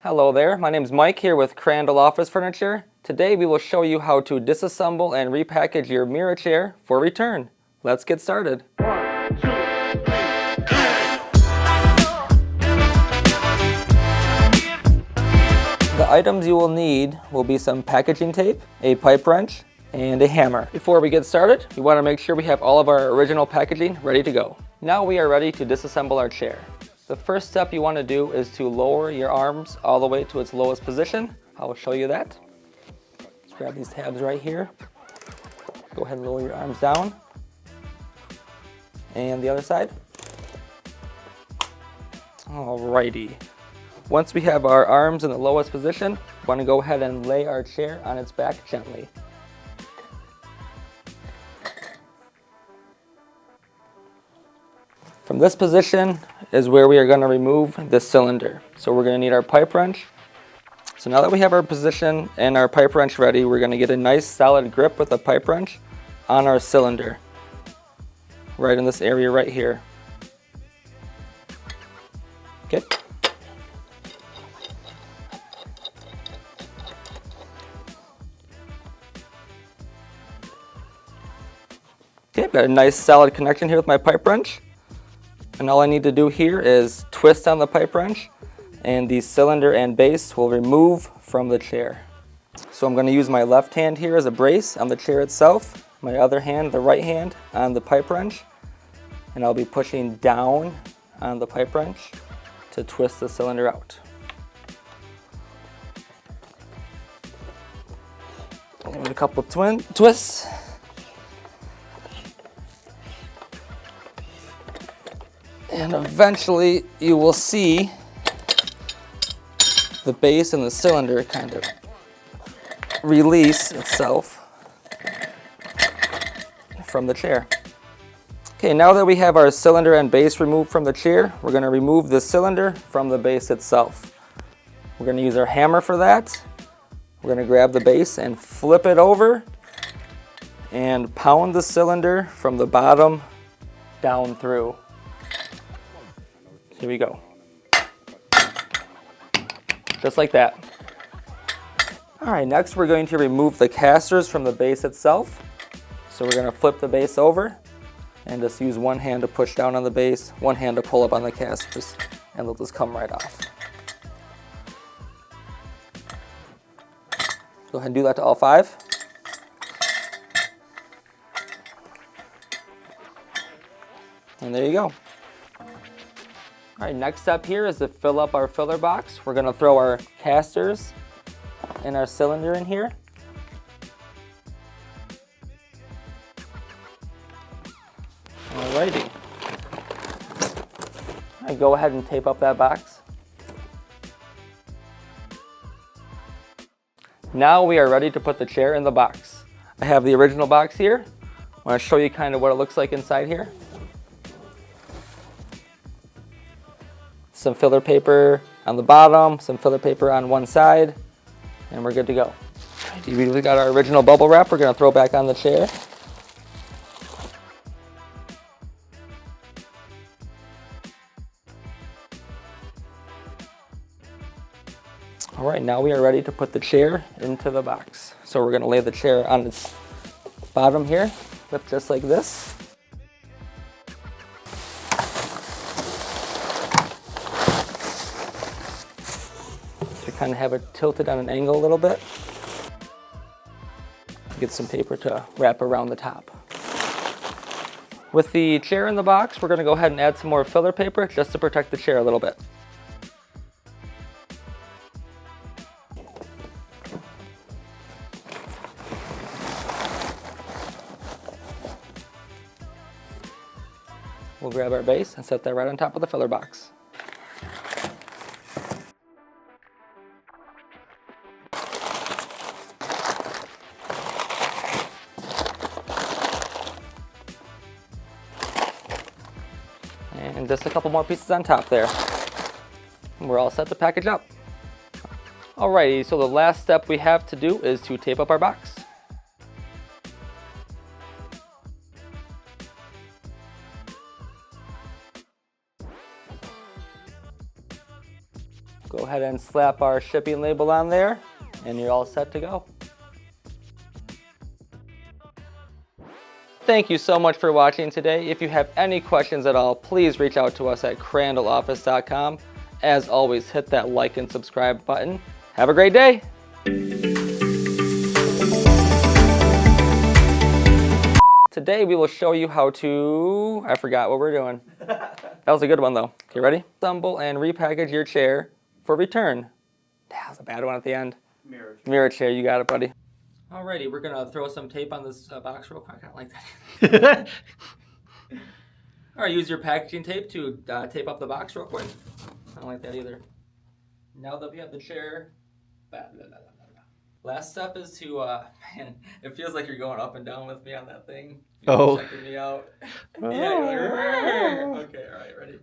Hello there, my name is Mike here with Crandall Office Furniture. Today we will show you how to disassemble and repackage your Mirra chair for return. Let's get started. 1, 2, 3, The items you will need will be some packaging tape, a pipe wrench, and a hammer. Before we get started, we want to make sure we have all of our original packaging ready to go. Now we are ready to disassemble our chair. The first step you want to do is to lower your arms all the way to its lowest position. I will show you that. Let's grab these tabs right here. Go ahead and lower your arms down. And the other side. Alrighty. Once we have our arms in the lowest position, we want to go ahead and lay our chair on its back gently. From this position is where we are going to remove this cylinder. So we're going to need our pipe wrench. So now that we have our position and our pipe wrench ready, we're going to get a nice solid grip with the pipe wrench on our cylinder. Right in this area right here. Okay. Okay, I've got a nice solid connection here with my pipe wrench. And all I need to do here is twist on the pipe wrench and the cylinder and base will remove from the chair. So I'm going to use my left hand here as a brace on the chair itself, my other hand, the right hand, on the pipe wrench, and I'll be pushing down on the pipe wrench to twist the cylinder out. Give it a couple twists. And eventually you will see the base and the cylinder kind of release itself from the chair. Okay, now that we have our cylinder and base removed from the chair, we're going to remove the cylinder from the base itself. We're going to use our hammer for that. We're going to grab the base and flip it over and pound the cylinder from the bottom down through. Here we go. Just like that. All right, next we're going to remove the casters from the base itself. So we're going to flip the base over and just use one hand to push down on the base, one hand to pull up on the casters, and they'll just come right off. Go ahead and do that to all 5. And there you go. All right, next step here is to fill up our filler box. We're going to throw our casters and our cylinder in here. Alrighty. All right, go ahead and tape up that box. Now we are ready to put the chair in the box. I have the original box here. I want to show you kind of what it looks like inside here. Some filler paper on the bottom, some filler paper on one side, and we're good to go. We got our original bubble wrap we're going to throw back on the chair. All right, now we are ready to put the chair into the box. So we're going to lay the chair on its bottom here, flip just like this. Kind of have it tilted on an angle a little bit. Get some paper to wrap around the top. With the chair in the box, we're going to go ahead and add some more filler paper just to protect the chair a little bit. We'll grab our base and set that right on top of the filler box. And just a couple more pieces on top there. And we're all set to package up. Alrighty, so the last step we have to do is to tape up our box. Go ahead ahead and slap our shipping label on there, and you're all set to go. Thank you so much for watching today. If you have any questions at all, please reach out to us at crandalloffice.com. As always, hit that like and subscribe button. Have a great day. Today we will show you how to, I forgot what we're doing. That was a good one though. Okay, ready? Assemble and repackage your chair for return. That was a bad one at the end. Mirra chair, you got it, buddy. Alrighty, we're gonna throw some tape on this box real quick. I don't like that. Alright, use your packaging tape to tape up the box real quick. I don't like that either. Now that we have the chair, last step is to, man, it feels like you're going up and down with me on that thing. You're checking me out. Yeah, you're like, okay, alright, ready?